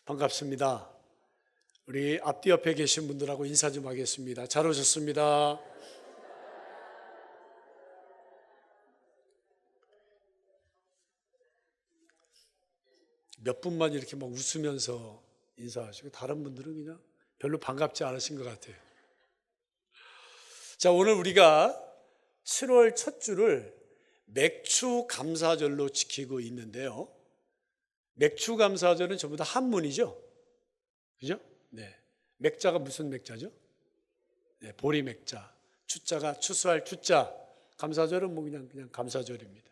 반갑습니다. 우리 앞뒤 옆에 계신 분들하고 인사 좀 하겠습니다. 잘 오셨습니다. 몇 분만 이렇게 막 웃으면서 인사하시고 다른 분들은 그냥 별로 반갑지 않으신 것 같아요. 자, 오늘 우리가 7월 첫 주를 맥추 감사절로 지키고 있는데요. 맥추 감사절은 전부 다 한문이죠. 그죠? 네. 맥자가 무슨 맥자죠? 네, 보리 맥자. 추자가 추수할 추자. 감사절은 뭐 그냥 감사절입니다.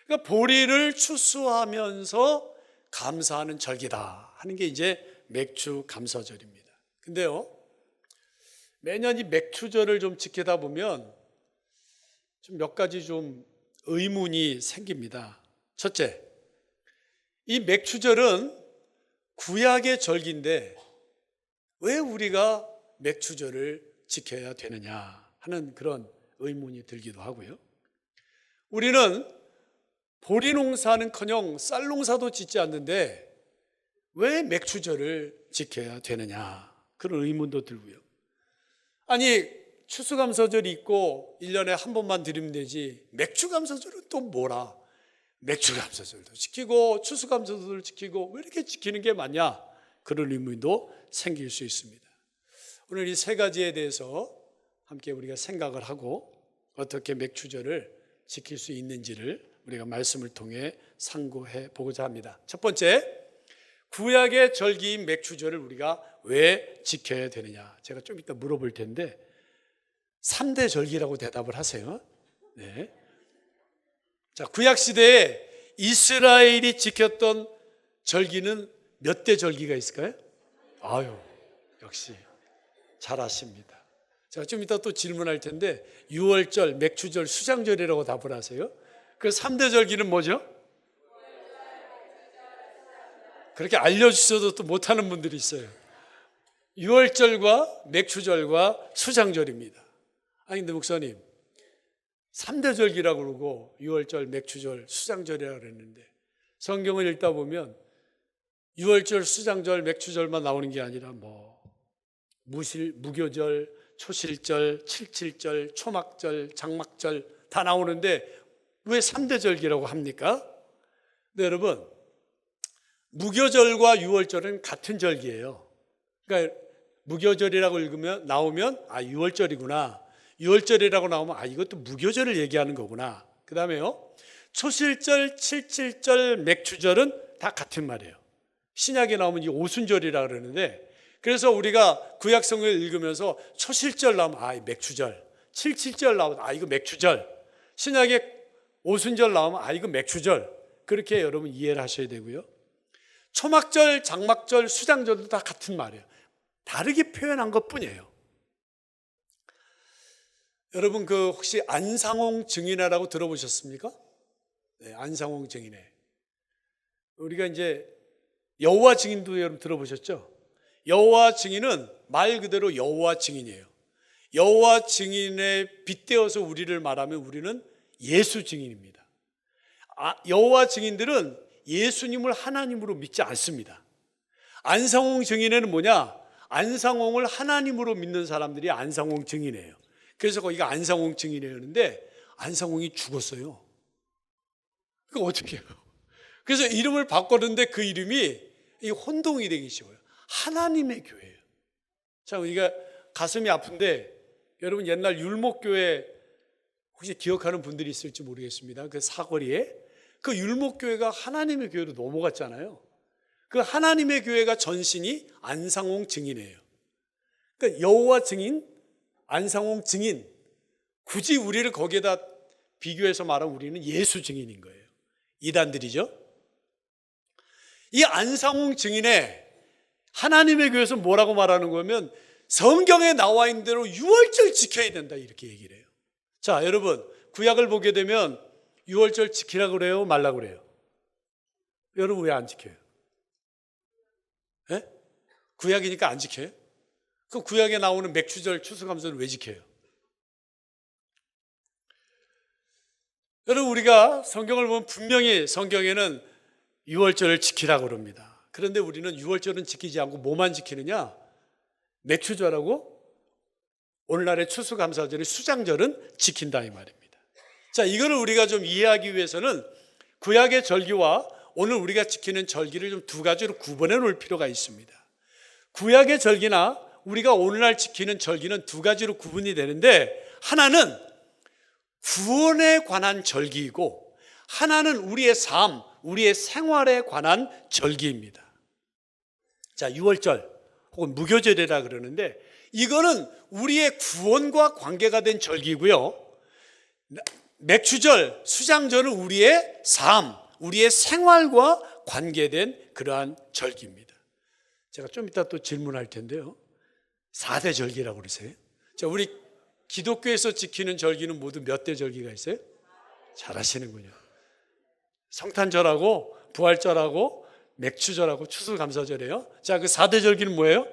그러니까 보리를 추수하면서 감사하는 절기다 하는 게 이제 맥추 감사절입니다. 근데요, 매년 이 맥추절을 좀 지키다 보면 좀 몇 가지 좀 의문이 생깁니다. 첫째, 이 맥추절은 구약의 절기인데 왜 우리가 맥추절을 지켜야 되느냐 하는 그런 의문이 들기도 하고요. 우리는 보리 농사는커녕 쌀 농사도 짓지 않는데 왜 맥추절을 지켜야 되느냐 그런 의문도 들고요. 아니, 추수감사절이 있고 1년에 한 번만 드리면 되지 맥추감사절은 또 뭐라? 맥추감사절도 지키고 추수감사절도 지키고 왜 이렇게 지키는 게 맞냐? 그런 의문도 생길 수 있습니다. 오늘 이 세 가지에 대해서 함께 우리가 생각을 하고 어떻게 맥추절을 지킬 수 있는지를 우리가 말씀을 통해 상고해 보고자 합니다. 첫 번째, 구약의 절기인 맥추절을 우리가 왜 지켜야 되느냐? 제가 좀 이따 물어볼 텐데 3대 절기라고 대답을 하세요. 네. 자, 구약 시대에 이스라엘이 지켰던 절기는 몇 대 절기가 있을까요? 아유, 역시 잘 아십니다. 제가 좀 이따 또 질문할 텐데 6월절, 맥추절, 수장절이라고 답을 하세요. 그 3대 절기는 뭐죠? 그렇게 알려주셔도 또 못하는 분들이 있어요. 6월절과 맥추절과 수장절입니다. 아니 근데 목사님 3대 절기라고 그러고 6월절, 맥추절, 수장절이라고 그랬는데 성경을 읽다 보면 6월절, 수장절, 맥추절만 나오는 게 아니라 뭐 무교절, 초실절, 칠칠절, 초막절, 장막절 다 나오는데 왜 3대 절기라고 합니까? 네, 여러분, 무교절과 6월절은 같은 절기예요. 그러니까 무교절이라고 읽으면 나오면 6월절이구나. 6월절이라고 나오면 이것도 무교절을 얘기하는 거구나. 그 다음에요, 초실절, 칠칠절, 맥추절은 다 같은 말이에요. 신약에 나오면 이 오순절이라 그러는데, 그래서 우리가 구약 성경을 읽으면서 초실절 나오면 맥추절, 칠칠절 나오면 이거 맥추절, 신약에 오순절 나오면 이거 맥추절, 그렇게 여러분 이해를 하셔야 되고요. 초막절, 장막절, 수장절도 다 같은 말이에요. 다르게 표현한 것 뿐이에요. 여러분 혹시 안상홍 증인회라고 들어보셨습니까? 네, 안상홍 증인회. 우리가 이제 여호와 증인도 여러분 들어보셨죠? 여호와 증인은 말 그대로 여호와 증인이에요. 여호와 증인에 빗대어서 우리를 말하면 우리는 예수 증인입니다. 여호와 증인들은 예수님을 하나님으로 믿지 않습니다. 안상홍 증인회는 뭐냐? 안상홍을 하나님으로 믿는 사람들이 안상홍 증인회예요. 그래서 거기가 안상홍 증인회였는데 안상홍이 죽었어요. 그거 어떻게 해요? 그래서 이름을 바꿨는데 그 이름이 혼동이 되기 쉬워요. 하나님의 교회예요. 자, 우리가 가슴이 아픈데 여러분 옛날 율목교회 혹시 기억하는 분들이 있을지 모르겠습니다. 그 사거리에 그 율목교회가 하나님의 교회로 넘어갔잖아요. 그 하나님의 교회가 전신이 안상홍 증인이에요. 그러니까 여호와 증인, 안상홍 증인, 굳이 우리를 거기에다 비교해서 말하면 우리는 예수 증인인 거예요. 이단들이죠. 이 안상홍 증인의 하나님의 교회에서 뭐라고 말하는 거면 성경에 나와 있는 대로 6월절 지켜야 된다 이렇게 얘기를 해요. 자, 여러분 구약을 보게 되면 6월절 지키라고 그래요? 말라고 그래요? 여러분 왜 안 지켜요? 네? 구약이니까 안 지켜요? 그 구약에 나오는 맥추절, 추수감사를 왜 지켜요? 여러분 우리가 성경을 보면 분명히 성경에는 6월절을 지키라고 그럽니다. 그런데 우리는 유월절은 지키지 않고 뭐만 지키느냐? 맥추절하고 오늘날의 추수감사절의 수장절은 지킨다 이 말입니다. 자, 이거를 우리가 좀 이해하기 위해서는 구약의 절기와 오늘 우리가 지키는 절기를 좀 두 가지로 구분해 놓을 필요가 있습니다. 구약의 절기나 우리가 오늘날 지키는 절기는 두 가지로 구분이 되는데, 하나는 구원에 관한 절기이고 하나는 우리의 삶, 우리의 생활에 관한 절기입니다. 자, 유월절 혹은 무교절이라 그러는데 이거는 우리의 구원과 관계가 된 절기고요. 맥추절, 수장절은 우리의 삶, 우리의 생활과 관계된 그러한 절기입니다. 제가 좀 이따 또 질문할 텐데요. 4대 절기라고 그러세요. 자, 우리 기독교에서 지키는 절기는 모두 몇 대 절기가 있어요? 잘 아시는군요. 성탄절하고 부활절하고 맥추절하고 추수감사절이에요. 자, 그 4대 절기는 뭐예요?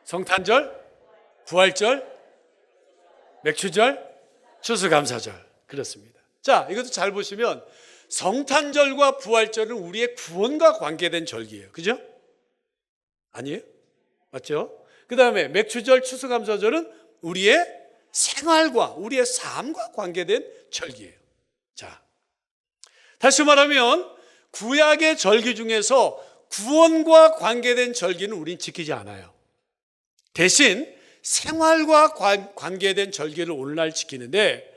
성탄절, 부활절, 맥추절, 추수감사절. 그렇습니다. 자, 이것도 잘 보시면 성탄절과 부활절은 우리의 구원과 관계된 절기예요. 그죠? 아니에요? 맞죠? 그 다음에 맥추절, 추수감사절은 우리의 생활과 우리의 삶과 관계된 절기예요. 자, 다시 말하면 구약의 절기 중에서 구원과 관계된 절기는 우린 지키지 않아요. 대신 생활과 관계된 절기를 오늘날 지키는데,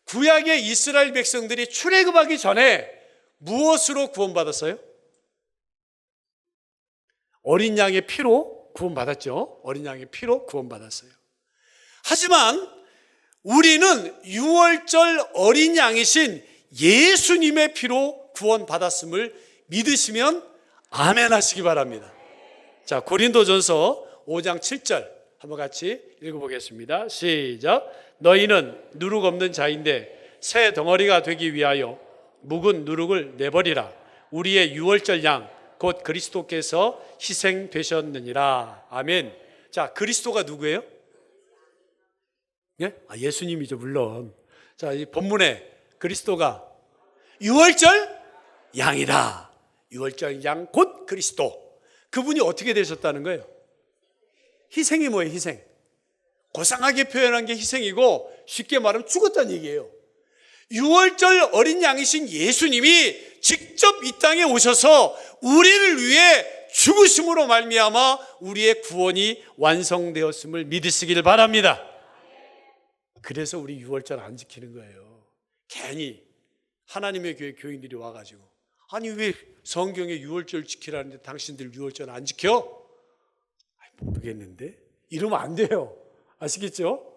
구약의 이스라엘 백성들이 출애굽하기 전에 무엇으로 구원받았어요? 어린 양의 피로 구원받았죠. 어린 양의 피로 구원받았어요. 하지만 우리는 유월절 어린 양이신 예수님의 피로 구원받았음을 믿으시면 아멘 하시기 바랍니다. 자, 고린도전서 5장 7절 한번 같이 읽어보겠습니다. 시작. 너희는 누룩 없는 자인데 새 덩어리가 되기 위하여 묵은 누룩을 내버리라. 우리의 유월절 양 곧 그리스도께서 희생되셨느니라. 아멘. 자, 그리스도가 누구예요? 예? 예수님이죠, 물론. 자, 이 본문에 그리스도가 유월절 양이다. 유월절 양 곧 그리스도. 그분이 어떻게 되셨다는 거예요? 희생이 뭐예요? 희생. 고상하게 표현한 게 희생이고 쉽게 말하면 죽었다는 얘기예요. 유월절 어린 양이신 예수님이 직접 이 땅에 오셔서 우리를 위해 죽으심으로 말미암아 우리의 구원이 완성되었음을 믿으시길 바랍니다. 그래서 우리 유월절 안 지키는 거예요. 괜히 하나님의 교회 교인들이 와가지고, 아니 왜 성경에 유월절 지키라는데 당신들 유월절 안 지켜? 모르겠는데? 이러면 안 돼요. 아시겠죠?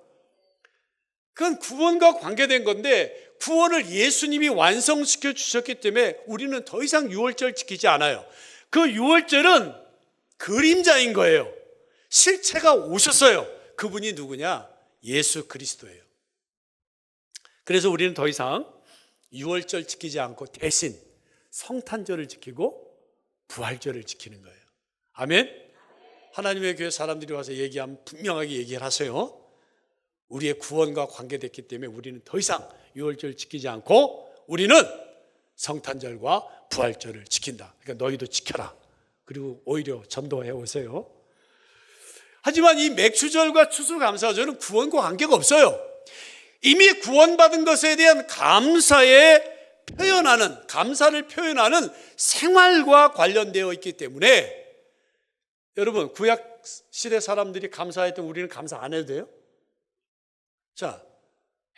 그건 구원과 관계된 건데, 구원을 예수님이 완성시켜 주셨기 때문에 우리는 더 이상 유월절 지키지 않아요. 그 유월절은 그림자인 거예요. 실체가 오셨어요. 그분이 누구냐? 예수 그리스도예요. 그래서 우리는 더 이상 유월절 지키지 않고 대신 성탄절을 지키고 부활절을 지키는 거예요. 아멘? 하나님의 교회 사람들이 와서 얘기하면 분명하게 얘기를 하세요. 우리의 구원과 관계됐기 때문에 우리는 더 이상 유월절 지키지 않고 우리는 성탄절과 부활절을 지킨다. 그러니까 너희도 지켜라. 그리고 오히려 전도해 오세요. 하지만 이 맥추절과 추수감사절은 구원과 관계가 없어요. 이미 구원받은 것에 대한 감사를 표현하는 생활과 관련되어 있기 때문에, 여러분, 구약 시대 사람들이 감사했던 우리는 감사 안 해도 돼요? 자,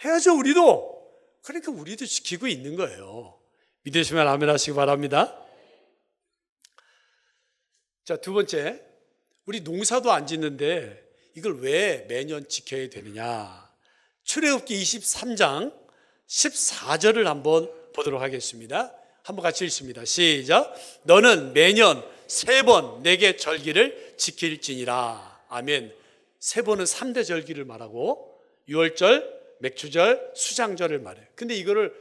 해야죠, 우리도. 그러니까 우리도 지키고 있는 거예요. 믿으시면 아멘 하시기 바랍니다. 자, 두 번째, 우리 농사도 안 짓는데 이걸 왜 매년 지켜야 되느냐? 출애굽기 23장 14절을 한번 보도록 하겠습니다. 한번 같이 읽습니다. 시작. 너는 매년 3번 내게 절기를 지킬지니라. 아멘. 3번은 3대 절기를 말하고 유월절, 맥추절, 수장절을 말해요. 근데 이거를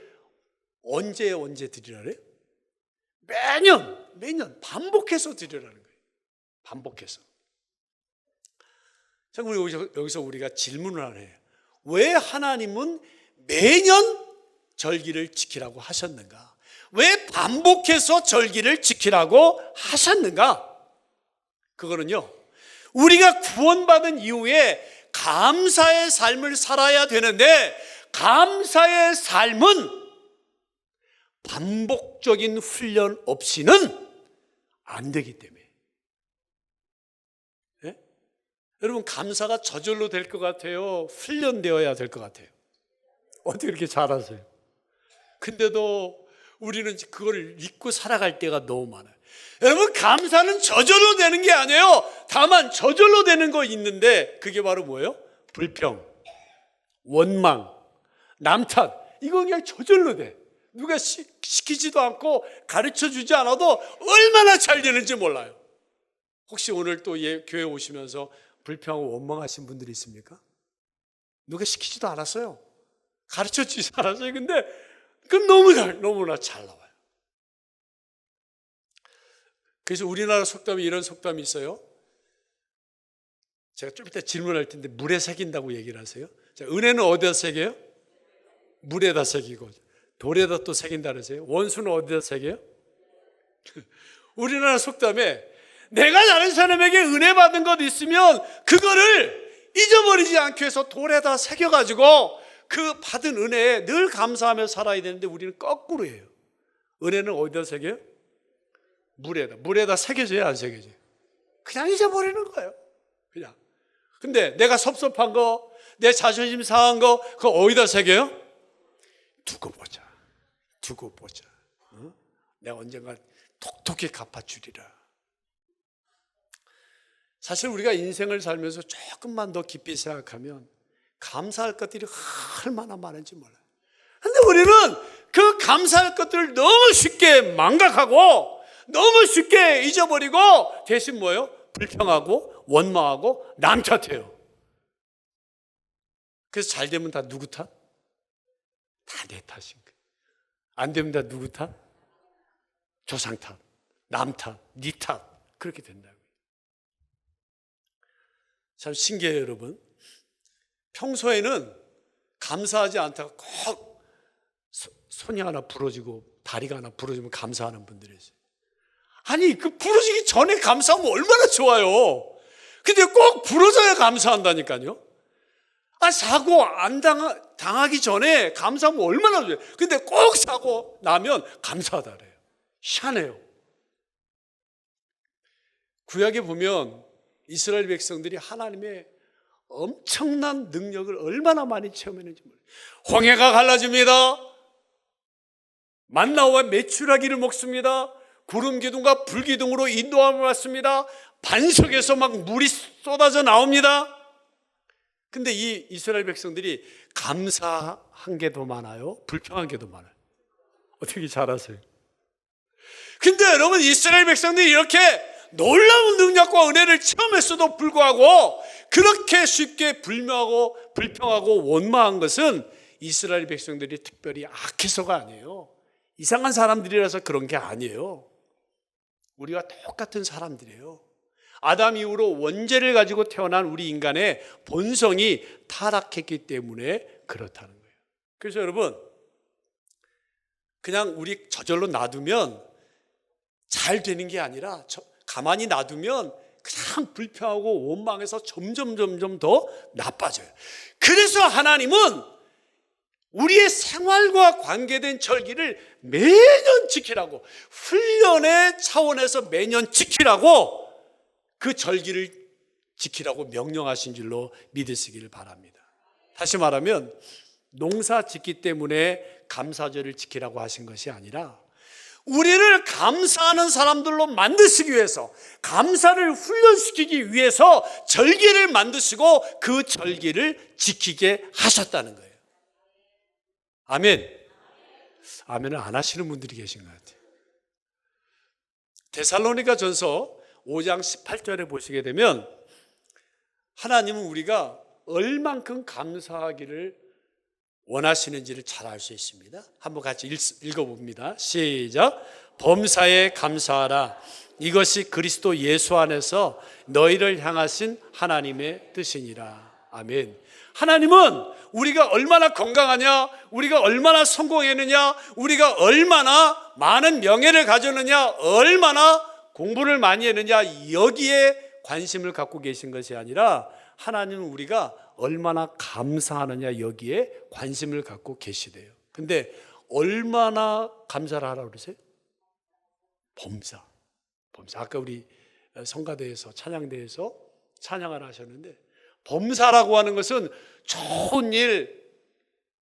언제 드리라래요? 매년 반복해서 드리라는 거예요. 반복해서. 자, 우리 여기서 우리가 질문을 하나 해요. 왜 하나님은 매년 절기를 지키라고 하셨는가? 왜 반복해서 절기를 지키라고 하셨는가? 그거는요, 우리가 구원받은 이후에 감사의 삶을 살아야 되는데, 감사의 삶은 반복적인 훈련 없이는 안 되기 때문에. 네? 여러분, 감사가 저절로 될 것 같아요? 훈련되어야 될 것 같아요? 어떻게 이렇게 잘하세요? 근데도 우리는 그걸 잊고 살아갈 때가 너무 많아요. 여러분, 감사는 저절로 되는 게 아니에요. 다만 저절로 되는 거 있는데, 그게 바로 뭐예요? 불평, 원망, 남 탓. 이건 그냥 저절로 돼. 누가 시키지도 않고 가르쳐 주지 않아도 얼마나 잘 되는지 몰라요. 혹시 오늘 또 교회 오시면서 불평하고 원망하신 분들이 있습니까? 누가 시키지도 않았어요. 가르쳐 주지 않았어요. 근데 그건 너무나 잘 나와요. 그래서 우리나라 속담에 이런 속담이 있어요. 제가 좀 이따 질문할 텐데, 물에 새긴다고 얘기를 하세요. 자, 은혜는 어디다 새겨요? 물에다 새기고, 돌에다 또 새긴다 그러세요. 원수는 어디다 새겨요? 우리나라 속담에 내가 다른 사람에게 은혜 받은 것 있으면 그거를 잊어버리지 않기 위해서 돌에다 새겨가지고 그 받은 은혜에 늘 감사하며 살아야 되는데, 우리는 거꾸로 해요. 은혜는 어디다 새겨요? 물에다 새겨져요, 안 새겨져요? 그냥 잊어버리는 거예요. 그냥. 근데 내가 섭섭한 거, 내 자존심 상한 거, 그거 어디다 새겨요? 두고 보자. 어? 내가 언젠가 톡톡히 갚아주리라. 사실 우리가 인생을 살면서 조금만 더 깊이 생각하면 감사할 것들이 얼마나 많은지 몰라요. 근데 우리는 그 감사할 것들을 너무 쉽게 망각하고 너무 쉽게 잊어버리고, 대신 뭐예요? 불평하고 원망하고 남 탓해요. 그래서 잘 되면 다 누구 탓? 다 내 탓인 거예요. 안 되면 다 누구 탓? 조상 탓, 남 탓, 니 탓. 그렇게 된다고요. 참 신기해요, 여러분. 평소에는 감사하지 않다가 꼭 손이 하나 부러지고 다리가 하나 부러지면 감사하는 분들이 있어요. 아니, 그 부러지기 전에 감사하면 얼마나 좋아요. 근데 꼭 부러져야 감사한다니까요. 사고 안 당하기 전에 감사하면 얼마나 좋아요. 근데 꼭 사고 나면 감사하다 그래요. 희한해요. 구약에 보면 이스라엘 백성들이 하나님의 엄청난 능력을 얼마나 많이 체험했는지 몰라요. 홍해가 갈라집니다. 만나와 메추라기를 먹습니다. 구름 기둥과 불 기둥으로 인도함을 받습니다. 반석에서 막 물이 쏟아져 나옵니다. 근데 이 이스라엘 백성들이 감사한 게 더 많아요? 불평한 게 더 많아요? 어떻게 잘하세요? 근데 여러분, 이스라엘 백성들이 이렇게 놀라운 능력과 은혜를 체험했어도 불구하고 그렇게 쉽게 불평하고 원망한 것은 이스라엘 백성들이 특별히 악해서가 아니에요. 이상한 사람들이라서 그런 게 아니에요. 우리와 똑같은 사람들이에요. 아담 이후로 원죄를 가지고 태어난 우리 인간의 본성이 타락했기 때문에 그렇다는 거예요. 그래서 여러분, 그냥 우리 저절로 놔두면 잘 되는 게 아니라 가만히 놔두면 그냥 불평하고 원망해서 점점 더 나빠져요. 그래서 하나님은 우리의 생활과 관계된 절기를 매년 지키라고, 훈련의 차원에서 매년 지키라고, 그 절기를 지키라고 명령하신 줄로 믿으시기를 바랍니다. 다시 말하면 농사 짓기 때문에 감사절을 지키라고 하신 것이 아니라 우리를 감사하는 사람들로 만드시기 위해서, 감사를 훈련시키기 위해서 절기를 만드시고 그 절기를 지키게 하셨다는 거예요. 아멘. 아멘을 안 하시는 분들이 계신 것 같아요. 데살로니가 전서 5장 18절에 보시게 되면 하나님은 우리가 얼만큼 감사하기를 원하시는지를 잘 알 수 있습니다. 한번 같이 읽어봅니다. 시작. 범사에 감사하라. 이것이 그리스도 예수 안에서 너희를 향하신 하나님의 뜻이니라. 아멘. 하나님은 우리가 얼마나 건강하냐, 우리가 얼마나 성공했느냐, 우리가 얼마나 많은 명예를 가졌느냐, 얼마나 공부를 많이 했느냐, 여기에 관심을 갖고 계신 것이 아니라 하나님은 우리가 얼마나 감사하느냐, 여기에 관심을 갖고 계시대요. 근데 얼마나 감사를 하라고 그러세요? 범사. 아까 우리 성가대에서, 찬양대에서 찬양을 하셨는데, 범사라고 하는 것은 좋은 일,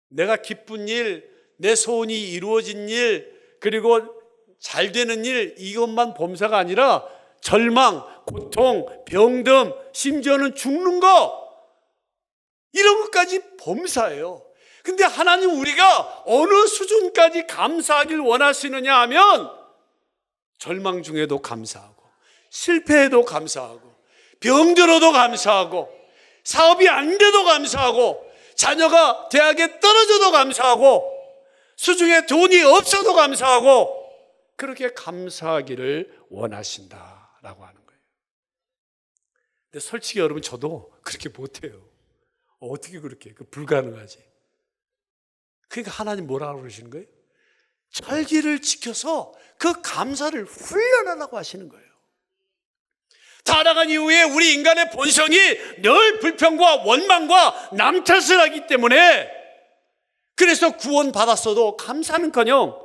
내가 기쁜 일, 내 소원이 이루어진 일, 그리고 잘 되는 일, 이것만 범사가 아니라 절망, 고통, 병듦, 심지어는 죽는 거, 이런 것까지 범사예요. 근데 하나님 우리가 어느 수준까지 감사하길 원하시느냐 하면 절망 중에도 감사하고, 실패해도 감사하고, 병들어도 감사하고, 사업이 안 돼도 감사하고, 자녀가 대학에 떨어져도 감사하고, 수중에 돈이 없어도 감사하고, 그렇게 감사하기를 원하신다라고 하는 거예요. 근데 솔직히 여러분, 저도 그렇게 못해요. 어떻게 그렇게? 불가능하지. 그러니까 하나님 뭐라고 그러시는 거예요? 절기를 지켜서 그 감사를 훈련하라고 하시는 거예요. 타락한 이후에 우리 인간의 본성이 늘 불평과 원망과 남 탓을 하기 때문에, 그래서 구원받았어도 감사는커녕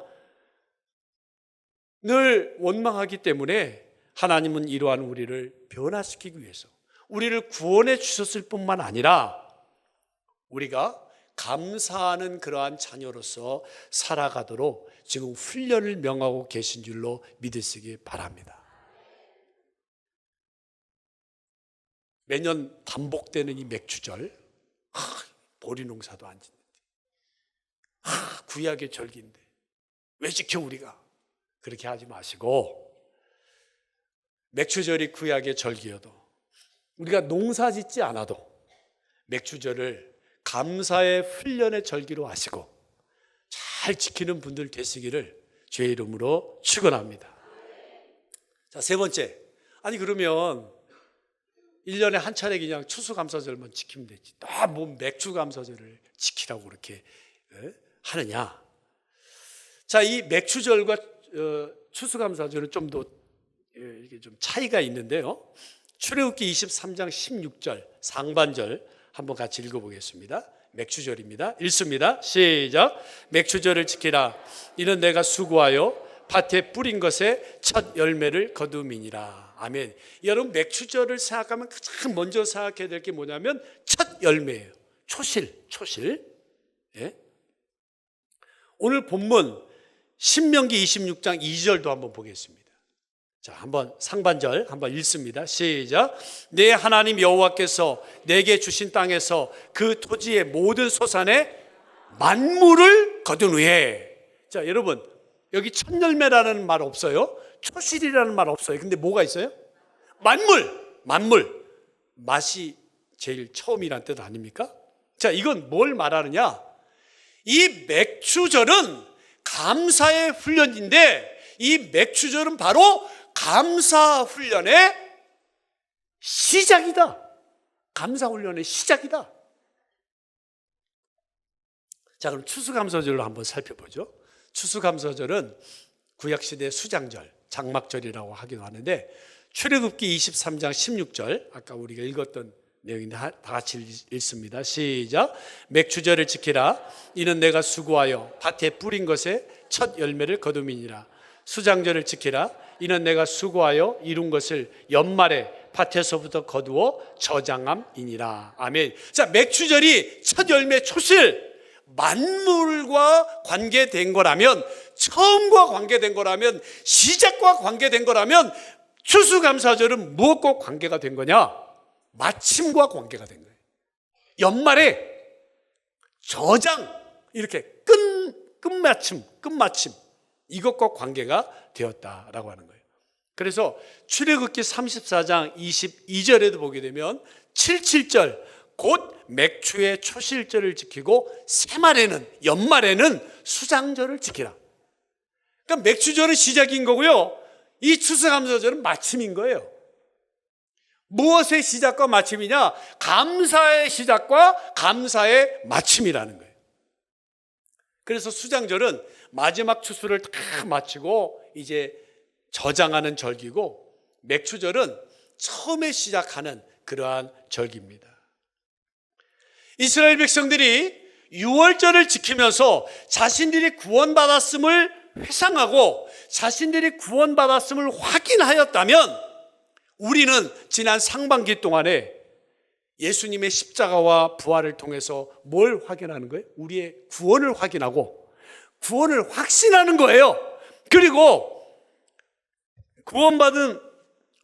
늘 원망하기 때문에 하나님은 이러한 우리를 변화시키기 위해서 우리를 구원해 주셨을 뿐만 아니라 우리가 감사하는 그러한 자녀로서 살아가도록 지금 훈련을 명하고 계신 줄로 믿으시기 바랍니다. 매년 반복되는 이 맥추절, 보리 농사도 안 짓는데, 구약의 절기인데 왜 지켜 우리가? 그렇게 하지 마시고, 맥추절이 구약의 절기여도 우리가 농사 짓지 않아도 맥추절을 감사의 훈련의 절기로 하시고 잘 지키는 분들 되시기를 주의 이름으로 축원합니다. 자, 세 번째, 아니 그러면 1년에 한 차례 그냥 추수감사절만 지키면 되지, 또 뭐 맥추감사절을 지키라고 그렇게 하느냐? 자, 이 맥추절과 추수감사절은 좀 더 이게 좀 차이가 있는데요. 출애굽기 23장 16절 상반절 한번 같이 읽어보겠습니다. 맥추절입니다. 읽습니다. 시작. 맥추절을 지키라. 이는 내가 수고하여 밭에 뿌린 것에 첫 열매를 거둠이니라. 아멘. 여러분, 맥추절을 생각하면 가장 먼저 생각해야 될 게 뭐냐면 첫 열매예요. 초실. 예? 오늘 본문 신명기 26장 2절도 한번 보겠습니다. 자, 한번 상반절 한번 읽습니다. 시작. 내 하나님 여호와께서 내게 주신 땅에서 그 토지의 모든 소산의 만물을 거둔 후에, 자, 여러분, 여기 첫 열매라는 말 없어요. 초실이라는 말 없어요. 근데 뭐가 있어요? 만물. 맛이 제일 처음이란 뜻 아닙니까? 자, 이건 뭘 말하느냐? 이 맥추절은 감사의 훈련인데, 이 맥추절은 바로 감사 훈련의 시작이다. 감사 훈련의 시작이다. 자, 그럼 추수감사절로 한번 살펴보죠. 추수감사절은 구약시대 수장절, 장막절이라고 하기도 하는데, 출애굽기 23장 16절, 아까 우리가 읽었던 내용인데 다 같이 읽습니다. 시작. 맥추절을 지키라. 이는 내가 수고하여 밭에 뿌린 것에 첫 열매를 거둠이니라. 수장절을 지키라. 이는 내가 수고하여 이룬 것을 연말에 밭에서부터 거두어 저장함이니라. 아멘. 자, 맥추절이 첫 열매 초실, 만물과 관계된 거라면, 처음과 관계된 거라면, 시작과 관계된 거라면, 추수감사절은 무엇과 관계가 된 거냐? 마침과 관계가 된 거예요. 연말에 저장, 이렇게 끝마침, 이것과 관계가 되었다라고 하는 거예요. 그래서 출애굽기 34장 22절에도 보게 되면 77절, 곧 맥추의 초실절을 지키고 새말에는, 연말에는 수장절을 지키라. 그러니까 맥추절은 시작인 거고요, 이 추수감사절은 마침인 거예요. 무엇의 시작과 마침이냐? 감사의 시작과 감사의 마침이라는 거예요. 그래서 수장절은 마지막 추수를 다 마치고 이제 저장하는 절기고, 맥추절은 처음에 시작하는 그러한 절기입니다. 이스라엘 백성들이 유월절을 지키면서 자신들이 구원받았음을 회상하고 자신들이 구원받았음을 확인하였다면, 우리는 지난 상반기 동안에 예수님의 십자가와 부활을 통해서 뭘 확인하는 거예요? 우리의 구원을 확인하고 구원을 확신하는 거예요. 그리고 구원받은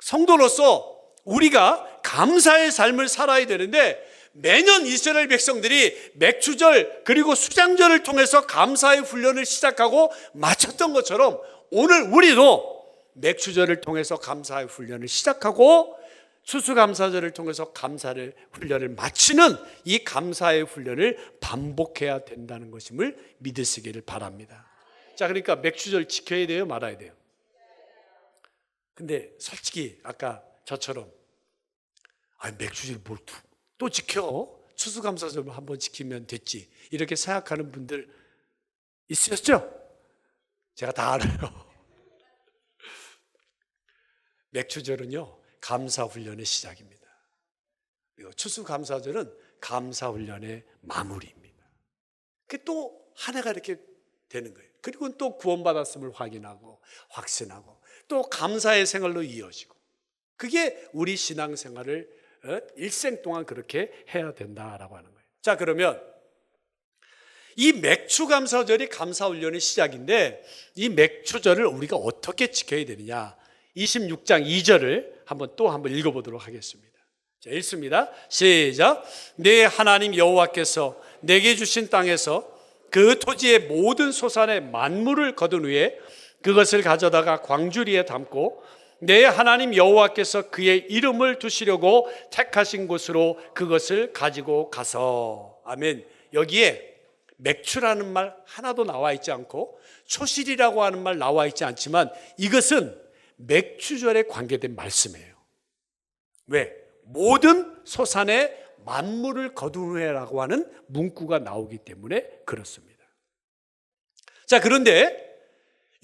성도로서 우리가 감사의 삶을 살아야 되는데, 매년 이스라엘 백성들이 맥추절 그리고 수장절을 통해서 감사의 훈련을 시작하고 마쳤던 것처럼, 오늘 우리도 맥추절을 통해서 감사의 훈련을 시작하고 추수감사절을 통해서 감사의 훈련을 마치는 이 감사의 훈련을 반복해야 된다는 것임을 믿으시기를 바랍니다. 자, 그러니까 맥추절 지켜야 돼요, 말아야 돼요? 근데 솔직히 아까 저처럼 맥추절 뭘 또 지켜? 추수감사절 한번 지키면 됐지, 이렇게 생각하는 분들 있으셨죠? 제가 다 알아요. 맥추절은요, 감사훈련의 시작입니다. 그리고 추수감사절은 감사훈련의 마무리입니다. 그게 또 한 해가 이렇게 되는 거예요. 그리고 또 구원받았음을 확인하고 확신하고 또 감사의 생활로 이어지고, 그게 우리 신앙생활을 일생 동안 그렇게 해야 된다라고 하는 거예요. 자, 그러면 이 맥추감사절이 감사훈련의 시작인데, 이 맥추절을 우리가 어떻게 지켜야 되느냐? 26장 2절을 한번 읽어보도록 하겠습니다. 자, 읽습니다. 시작. 내 하나님 여호와께서 내게 주신 땅에서 그 토지의 모든 소산의 만물을 거둔 후에 그것을 가져다가 광주리에 담고 내 하나님 여호와께서 그의 이름을 두시려고 택하신 곳으로 그것을 가지고 가서. 아멘. 여기에 맥추라는 말 하나도 나와 있지 않고 초실이라고 하는 말 나와 있지 않지만, 이것은 맥추절에 관계된 말씀이에요. 왜? 모든 소산의 만물을 거둔 후에라고 하는 문구가 나오기 때문에 그렇습니다. 자, 그런데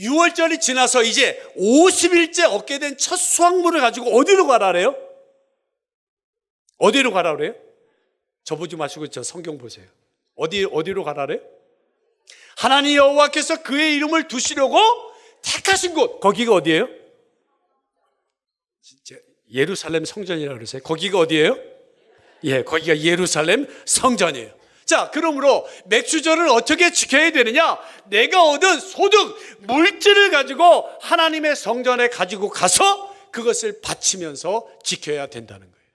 6월절이 지나서 이제 50일째 얻게 된 첫 수확물을 가지고 어디로 가라래요? 어디로 가라 그래요? 저 보지 마시고 저 성경 보세요. 어디로 가라래요? 하나님 여호와께서 그의 이름을 두시려고 택하신 곳, 거기가 어디예요? 예루살렘 성전이라고 그러세요. 거기가 어디예요? 예, 거기가 예루살렘 성전이에요. 자, 그러므로 맥추절을 어떻게 지켜야 되느냐? 내가 얻은 소득, 물질을 가지고 하나님의 성전에 가지고 가서 그것을 바치면서 지켜야 된다는 거예요.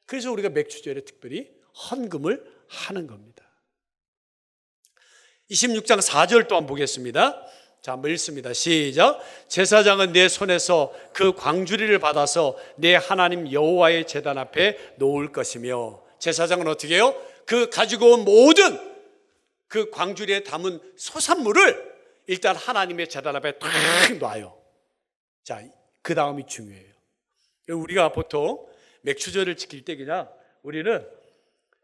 그래서 우리가 맥추절에 특별히 헌금을 하는 겁니다. 26장 4절 또한 보겠습니다. 자, 한번 읽습니다. 시작. 제사장은 내 손에서 그 광주리를 받아서 내 하나님 여호와의 제단 앞에 놓을 것이며. 제사장은 어떻게 해요? 그 가지고 온 모든 그 광주리에 담은 소산물을 일단 하나님의 제단 앞에 탁 놔요. 자, 그 다음이 중요해요. 우리가 보통 맥추절을 지킬 때 그냥 우리는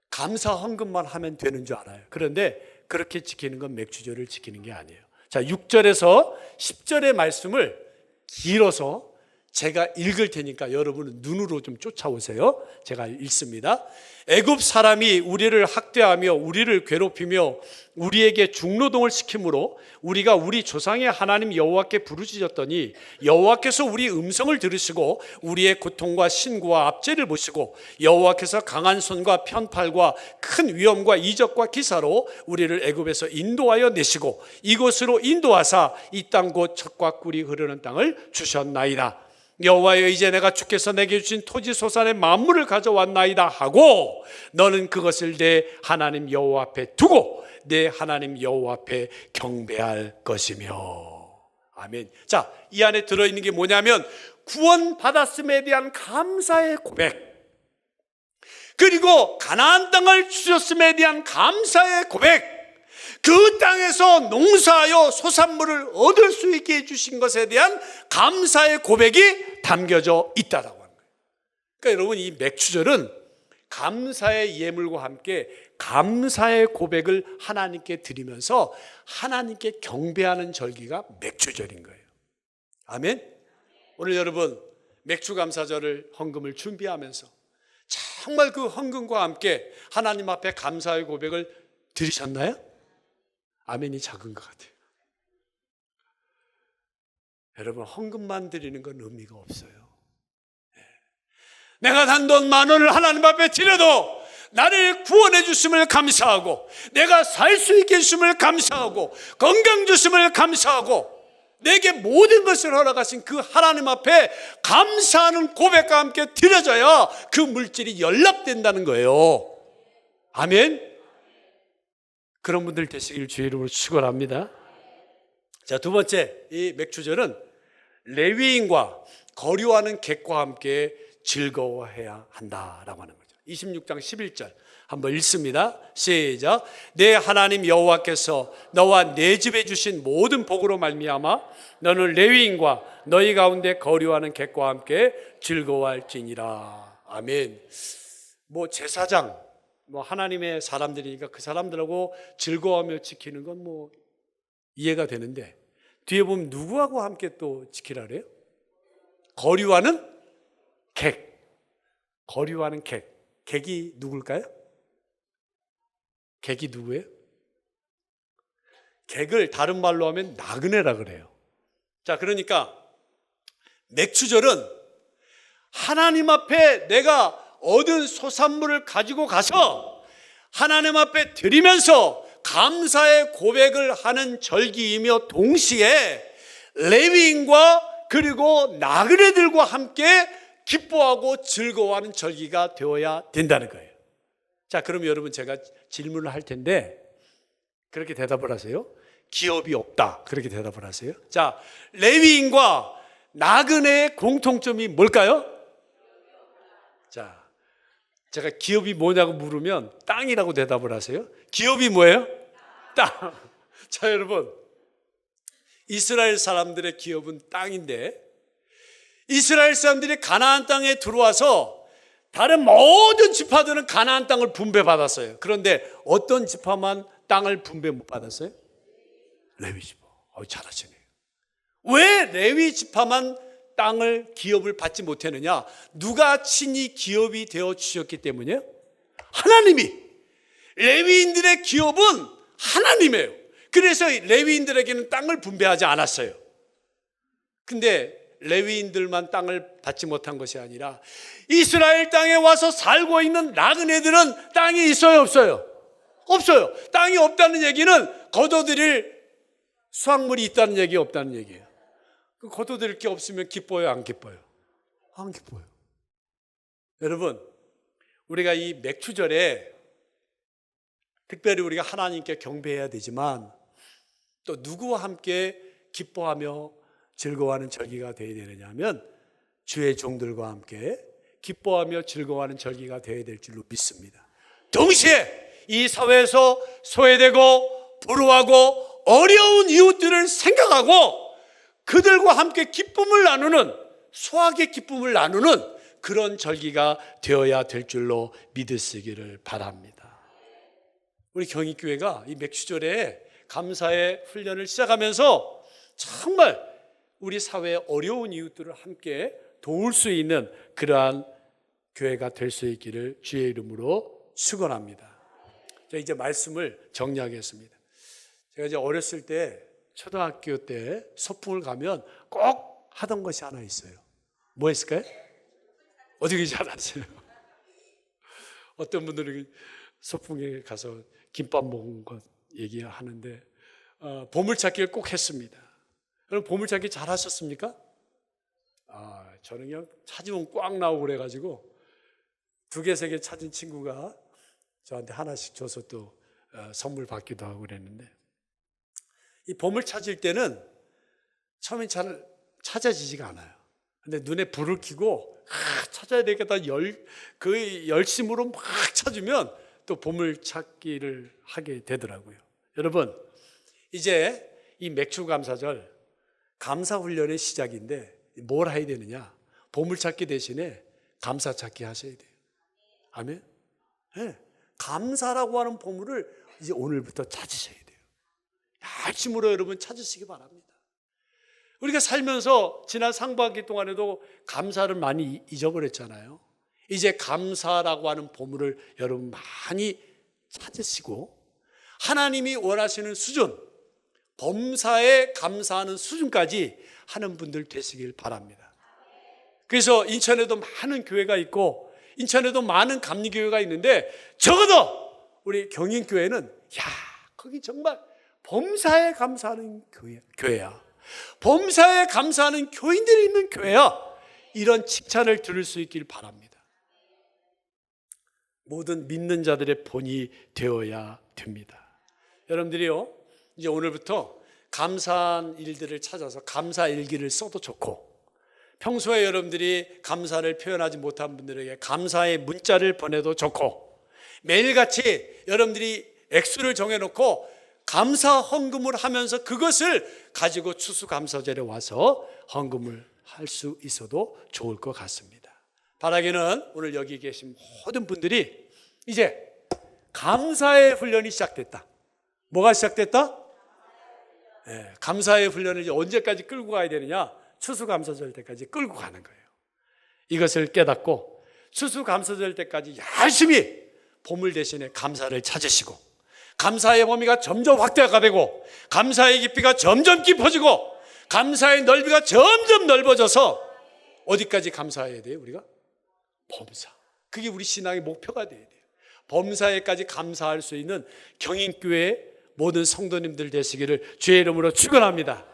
감사 헌금만 하면 되는 줄 알아요. 그런데 그렇게 지키는 건 맥추절을 지키는 게 아니에요. 자, 6절에서 10절의 말씀을 길어서 제가 읽을 테니까 여러분은 눈으로 좀 쫓아오세요. 제가 읽습니다. 애굽 사람이 우리를 학대하며 우리를 괴롭히며 우리에게 중노동을 시키므로 우리가 우리 조상의 하나님 여호와께 부르짖었더니 여호와께서 우리 음성을 들으시고 우리의 고통과 신고와 압제를 보시고 여호와께서 강한 손과 편팔과 큰 위엄과 이적과 기사로 우리를 애굽에서 인도하여 내시고 이곳으로 인도하사 이 땅 곧 젖과 꿀이 흐르는 땅을 주셨나이다. 여호와여, 이제 내가 주께서 내게 주신 토지 소산의 만물을 가져왔나이다 하고 너는 그것을 내 하나님 여호와 앞에 두고 내 하나님 여호와 앞에 경배할 것이며. 아멘. 자, 이 안에 들어있는 게 뭐냐면 구원받았음에 대한 감사의 고백, 그리고 가나안 땅을 주셨음에 대한 감사의 고백, 그 땅에서 농사하여 소산물을 얻을 수 있게 해주신 것에 대한 감사의 고백이 담겨져 있다라고 하는 거예요. 그러니까 여러분, 이 맥추절은 감사의 예물과 함께 감사의 고백을 하나님께 드리면서 하나님께 경배하는 절기가 맥추절인 거예요. 아멘. 오늘 여러분, 맥추 감사절을 헌금을 준비하면서 정말 그 헌금과 함께 하나님 앞에 감사의 고백을 드리셨나요? 아멘이 작은 것 같아요. 여러분, 헌금만 드리는 건 의미가 없어요. 내가 단돈 10,000원을 하나님 앞에 드려도 나를 구원해 주심을 감사하고, 내가 살 수 있게 해주심을 감사하고, 건강 주심을 감사하고, 내게 모든 것을 허락하신 그 하나님 앞에 감사하는 고백과 함께 드려져야 그 물질이 연락된다는 거예요. 아멘. 그런 분들 되시길 주의 이름으로 축원합니다. 자, 두 번째, 이 맥추절은 레위인과 거류하는 객과 함께 즐거워해야 한다라고 하는 거죠. 26장 11절 한번 읽습니다. 시작. 내 하나님 여호와께서 너와 내 집에 주신 모든 복으로 말미암아 너는 레위인과 너희 가운데 거류하는 객과 함께 즐거워할지니라. 아멘. 뭐 제사장, 뭐 하나님의 사람들이니까 그 사람들하고 즐거워하며 지키는 건 뭐 이해가 되는데, 뒤에 보면 누구하고 함께 또 지키라 그래요? 거류하는 객. 거류하는 객. 객이 누굴까요? 객이 누구예요? 객을 다른 말로 하면 나그네라 그래요. 자, 그러니까 맥추절은 하나님 앞에 내가 얻은 소산물을 가지고 가서 하나님 앞에 드리면서 감사의 고백을 하는 절기이며, 동시에 레위인과 그리고 나그네들과 함께 기뻐하고 즐거워하는 절기가 되어야 된다는 거예요. 자, 그럼 여러분, 제가 질문을 할 텐데 그렇게 대답을 하세요. 기업이 없다, 그렇게 대답을 하세요. 자, 레위인과 나그네의 공통점이 뭘까요? 자, 제가 기업이 뭐냐고 물으면 땅이라고 대답을 하세요. 기업이 뭐예요? 땅. 자, 여러분, 이스라엘 사람들의 기업은 땅인데, 이스라엘 사람들이 가나안 땅에 들어와서 다른 모든 지파들은 가나안 땅을 분배받았어요. 그런데 어떤 지파만 땅을 분배 못 받았어요? 레위 지파. 잘하시네요. 왜 레위 지파만 땅을, 기업을 받지 못했느냐? 누가 친히 기업이 되어 주셨기 때문이에요? 하나님이. 레위인들의 기업은 하나님이에요. 그래서 레위인들에게는 땅을 분배하지 않았어요. 근데 레위인들만 땅을 받지 못한 것이 아니라 이스라엘 땅에 와서 살고 있는 나그네들은 땅이 있어요, 없어요? 없어요. 땅이 없다는 얘기는 거둬들일 수확물이 있다는 얘기, 없다는 얘기예요. 거둬들일 게 없으면 기뻐요, 안 기뻐요? 안 기뻐요. 여러분, 우리가 이 맥추절에 특별히 우리가 하나님께 경배해야 되지만, 또 누구와 함께 기뻐하며 즐거워하는 절기가 되어야 되느냐 하면 주의 종들과 함께 기뻐하며 즐거워하는 절기가 되어야 될 줄로 믿습니다. 동시에 이 사회에서 소외되고 불우하고 어려운 이웃들을 생각하고 그들과 함께 기쁨을 나누는, 소확의 기쁨을 나누는 그런 절기가 되어야 될 줄로 믿으시기를 바랍니다. 우리 경희교회가 이 맥추절에 감사의 훈련을 시작하면서 정말 우리 사회의 어려운 이웃들을 함께 도울 수 있는 그러한 교회가 될 수 있기를 주의 이름으로 축원합니다. 자, 이제 말씀을 정리하겠습니다. 제가 이제 어렸을 때, 초등학교 때 소풍을 가면 꼭 하던 것이 하나 있어요. 뭐 했을까요? 어떻게 잘 아세요? 어떤 분들은 소풍에 가서 김밥 먹은 것 얘기하는데 보물찾기를 꼭 했습니다. 여러분, 보물찾기 잘 하셨습니까? 저는 그냥 찾으면 꽉 나오고 그래가지고 2개, 3개 찾은 친구가 저한테 하나씩 줘서 또 선물 받기도 하고 그랬는데, 이 보물 찾을 때는 처음엔 잘 찾아지지가 않아요. 근데 눈에 불을 켜고 찾아야 되겠다 그 열심으로 막 찾으면 또 보물 찾기를 하게 되더라고요. 여러분, 이제 이 맥추 감사절 감사훈련의 시작인데 뭘 해야 되느냐? 보물찾기 대신에 감사 찾기 하셔야 돼요. 아멘. 네. 감사라고 하는 보물을 이제 오늘부터 찾으셔야 돼요. 열심으로 여러분 찾으시기 바랍니다. 우리가 살면서 지난 상반기 동안에도 감사를 많이 잊어버렸잖아요. 이제 감사라고 하는 보물을 여러분 많이 찾으시고 하나님이 원하시는 수준, 범사에 감사하는 수준까지 하는 분들 되시길 바랍니다. 그래서 인천에도 많은 교회가 있고 인천에도 많은 감리교회가 있는데 적어도 우리 경인교회는 거기 정말 범사에 감사하는 교회야. 범사에 감사하는 교인들이 있는 교회야. 이런 칭찬을 들을 수 있길 바랍니다. 모든 믿는 자들의 본이 되어야 됩니다. 여러분들이요, 이제 오늘부터 감사한 일들을 찾아서 감사 일기를 써도 좋고, 평소에 여러분들이 감사를 표현하지 못한 분들에게 감사의 문자를 보내도 좋고, 매일같이 여러분들이 액수를 정해놓고 감사 헌금을 하면서 그것을 가지고 추수감사절에 와서 헌금을 할 수 있어도 좋을 것 같습니다. 바라기는 오늘 여기 계신 모든 분들이 이제 감사의 훈련이 시작됐다. 뭐가 시작됐다? 네, 감사의 훈련을 이제 언제까지 끌고 가야 되느냐? 추수감사절 때까지 끌고 가는 거예요. 이것을 깨닫고 추수감사절 때까지 열심히 보물 대신에 감사를 찾으시고, 감사의 범위가 점점 확대가 되고, 감사의 깊이가 점점 깊어지고, 감사의 넓이가 점점 넓어져서 어디까지 감사해야 돼요? 우리가 범사. 그게 우리 신앙의 목표가 돼야 돼요. 범사에까지 감사할 수 있는 경인교회 모든 성도님들 되시기를 주의 이름으로 축원합니다.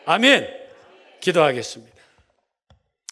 아멘. 기도하겠습니다.